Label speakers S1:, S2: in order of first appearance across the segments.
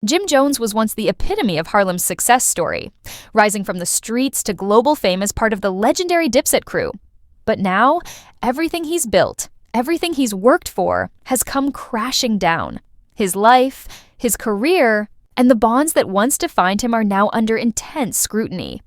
S1: Jim Jones was once the epitome of Harlem's success story, rising from the streets to global fame as part of the legendary Dipset crew. But now, everything he's built, everything he's worked for, has come crashing down. His life, his career, and the bonds that once defined him are now under intense scrutiny.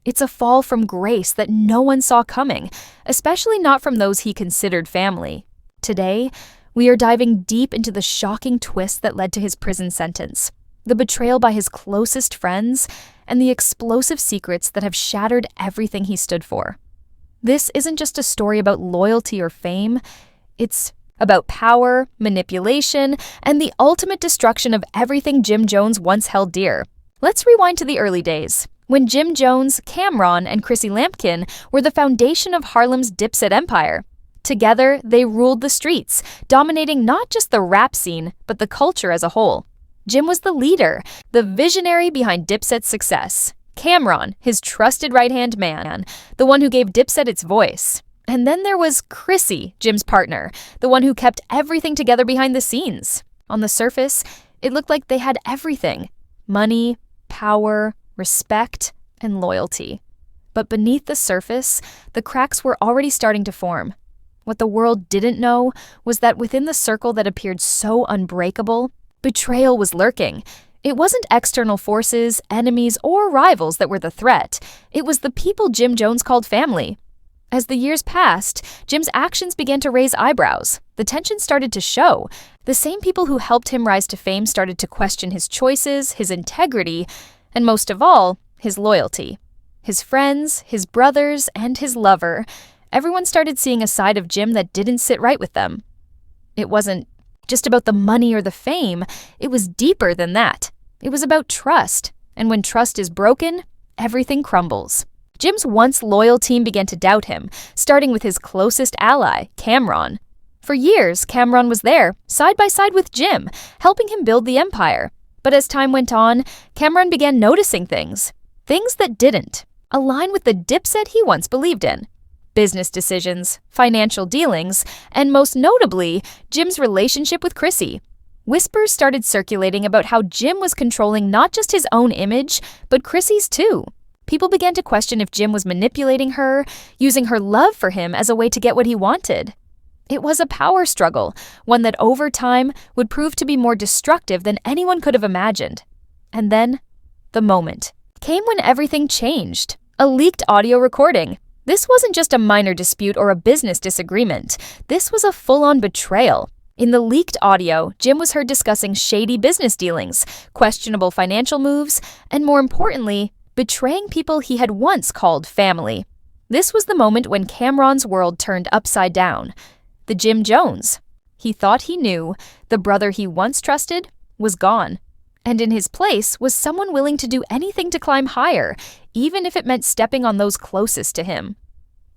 S1: It's a fall from grace that no one saw coming, especially not from those he considered family. Today, we are diving deep into the shocking twist that led to his prison sentence, the betrayal by his closest friends, and the explosive secrets that have shattered everything he stood for. This isn't just a story about loyalty or fame, it's about power, manipulation, and the ultimate destruction of everything Jim Jones once held dear. Let's rewind to the early days, when Jim Jones, Cameron, and Chrissy Lampkin were the foundation of Harlem's Dipset empire. Together, they ruled the streets, dominating not just the rap scene, but the culture as a whole. Jim was the leader, the visionary behind Dipset's success. Cameron, his trusted right-hand man, the one who gave Dipset its voice. And then there was Chrissy, Jim's partner, the one who kept everything together behind the scenes. On the surface, it looked like they had everything: money, power, respect, and loyalty. But beneath the surface, the cracks were already starting to form. What the world didn't know was that within the circle that appeared so unbreakable, betrayal was lurking. It wasn't external forces, enemies, or rivals that were the threat. It was the people Jim Jones called family. As the years passed, Jim's actions began to raise eyebrows. The tension started to show. The same people who helped him rise to fame started to question his choices, his integrity, and most of all, his loyalty. His friends, his brothers, and his lover, everyone started seeing a side of Jim that didn't sit right with them. It wasn't just about the money or the fame, it was deeper than that. It was about trust, and when trust is broken, everything crumbles. Jim's once loyal team began to doubt him, starting with his closest ally, Cameron. For years, Cameron was there, side by side with Jim, helping him build the empire. But as time went on, Cameron began noticing things that didn't align with the Dipset he once believed in. Business decisions, financial dealings, and most notably, Jim's relationship with Chrissy. Whispers started circulating about how Jim was controlling not just his own image, but Chrissy's too. People began to question if Jim was manipulating her, using her love for him as a way to get what he wanted. It was a power struggle, one that over time would prove to be more destructive than anyone could have imagined. And then, the moment came when everything changed. A leaked audio recording. This wasn't just a minor dispute or a business disagreement. This was a full-on betrayal. In the leaked audio, Jim was heard discussing shady business dealings, questionable financial moves, and more importantly, betraying people he had once called family. This was the moment when Cameron's world turned upside down. The Jim Jones he thought he knew, the brother he once trusted, was gone. And in his place was someone willing to do anything to climb higher, even if it meant stepping on those closest to him.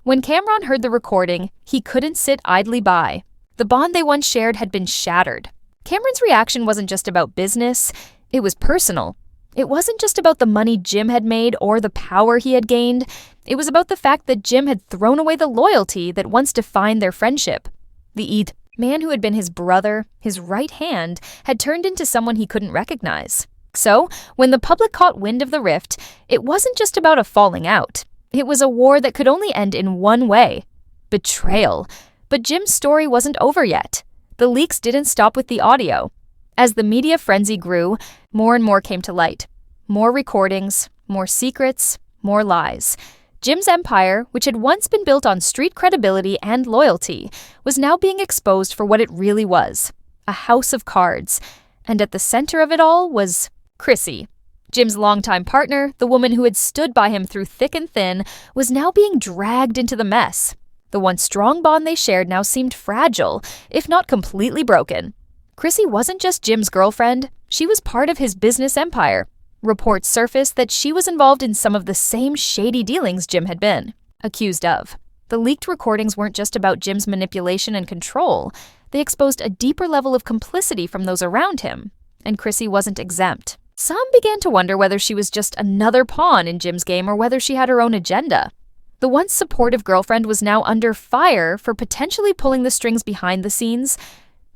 S1: When Cameron heard the recording, he couldn't sit idly by. The bond they once shared had been shattered. Cameron's reaction wasn't just about business, it was personal. It wasn't just about the money Jim had made or the power he had gained. It was about the fact that Jim had thrown away the loyalty that once defined their friendship. The man who had been his brother, his right hand, had turned into someone he couldn't recognize. So, when the public caught wind of the rift, it wasn't just about a falling out. It was a war that could only end in one way: betrayal. But Jim's story wasn't over yet. The leaks didn't stop with the audio. As the media frenzy grew, more and more came to light. More recordings, more secrets, more lies. Jim's empire, which had once been built on street credibility and loyalty, was now being exposed for what it really was: a house of cards. And at the center of it all was Chrissy. Jim's longtime partner, the woman who had stood by him through thick and thin, was now being dragged into the mess. The once strong bond they shared now seemed fragile, if not completely broken. Chrissy wasn't just Jim's girlfriend, she was part of his business empire. Reports surfaced that she was involved in some of the same shady dealings Jim had been accused of. The leaked recordings weren't just about Jim's manipulation and control. They exposed a deeper level of complicity from those around him. And Chrissy wasn't exempt. Some began to wonder whether she was just another pawn in Jim's game or whether she had her own agenda. The once supportive girlfriend was now under fire for potentially pulling the strings behind the scenes.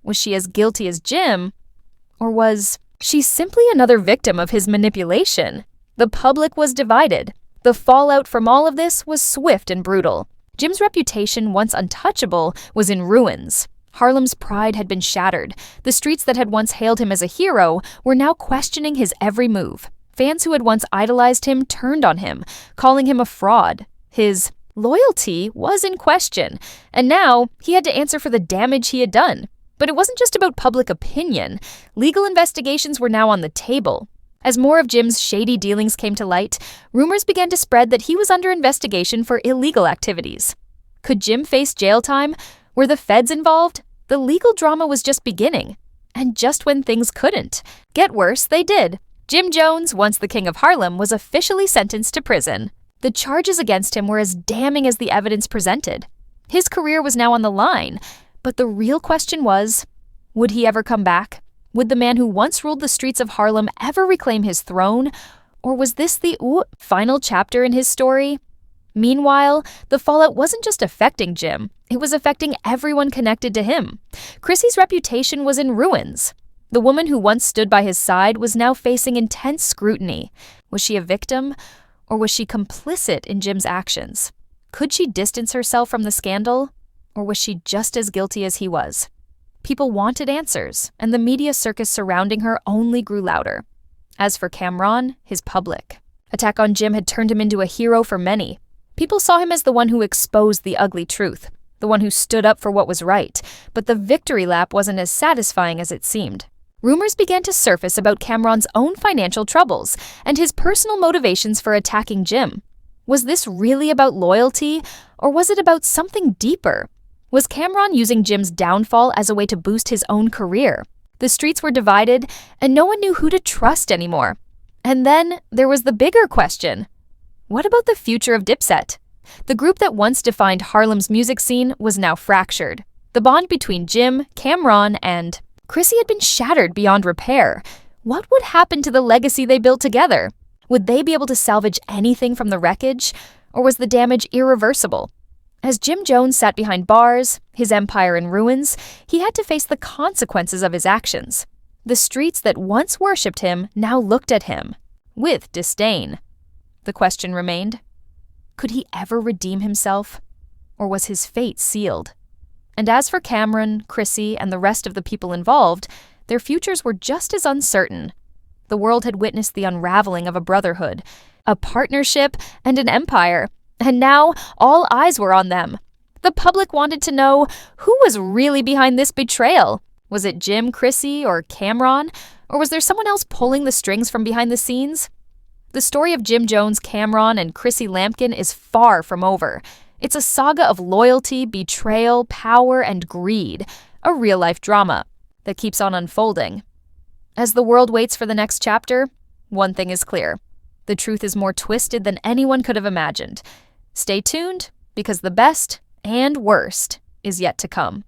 S1: Was she as guilty as Jim? Or was She's simply another victim of his manipulation. The public was divided. The fallout from all of this was swift and brutal. Jim's reputation, once untouchable, was in ruins. Harlem's pride had been shattered. The streets that had once hailed him as a hero were now questioning his every move. Fans who had once idolized him turned on him, calling him a fraud. His loyalty was in question, and now he had to answer for the damage he had done. But it wasn't just about public opinion. Legal investigations were now on the table. As more of Jim's shady dealings came to light, rumors began to spread that he was under investigation for illegal activities. Could Jim face jail time? Were the feds involved? The legal drama was just beginning. And just when things couldn't get worse, they did. Jim Jones, once the king of Harlem, was officially sentenced to prison. The charges against him were as damning as the evidence presented. His career was now on the line, but the real question was, would he ever come back? Would the man who once ruled the streets of Harlem ever reclaim his throne? Or was this the final chapter in his story? Meanwhile, the fallout wasn't just affecting Jim, it was affecting everyone connected to him. Chrissy's reputation was in ruins. The woman who once stood by his side was now facing intense scrutiny. Was she a victim, or was she complicit in Jim's actions? Could she distance herself from the scandal, or was she just as guilty as he was? People wanted answers, and the media circus surrounding her only grew louder. As for Cameron, his public attack on Jim had turned him into a hero for many. People saw him as the one who exposed the ugly truth, the one who stood up for what was right, but the victory lap wasn't as satisfying as it seemed. Rumors began to surface about Cameron's own financial troubles and his personal motivations for attacking Jim. Was this really about loyalty, or was it about something deeper? Was Cameron using Jim's downfall as a way to boost his own career? The streets were divided, and no one knew who to trust anymore. And then there was the bigger question. What about the future of Dipset? The group that once defined Harlem's music scene was now fractured. The bond between Jim, Cameron, and Chrissy had been shattered beyond repair. What would happen to the legacy they built together? Would they be able to salvage anything from the wreckage, or was the damage irreversible? As Jim Jones sat behind bars, his empire in ruins, he had to face the consequences of his actions. The streets that once worshipped him now looked at him with disdain. The question remained, could he ever redeem himself, or was his fate sealed? And as for Cameron, Chrissy, and the rest of the people involved, their futures were just as uncertain. The world had witnessed the unraveling of a brotherhood, a partnership, and an empire. And now, all eyes were on them. The public wanted to know who was really behind this betrayal. Was it Jim, Chrissy, or Cameron? Or was there someone else pulling the strings from behind the scenes? The story of Jim Jones, Cameron, and Chrissy Lampkin is far from over. It's a saga of loyalty, betrayal, power, and greed. A real-life drama that keeps on unfolding. As the world waits for the next chapter, one thing is clear. The truth is more twisted than anyone could have imagined. Stay tuned, because the best and worst is yet to come.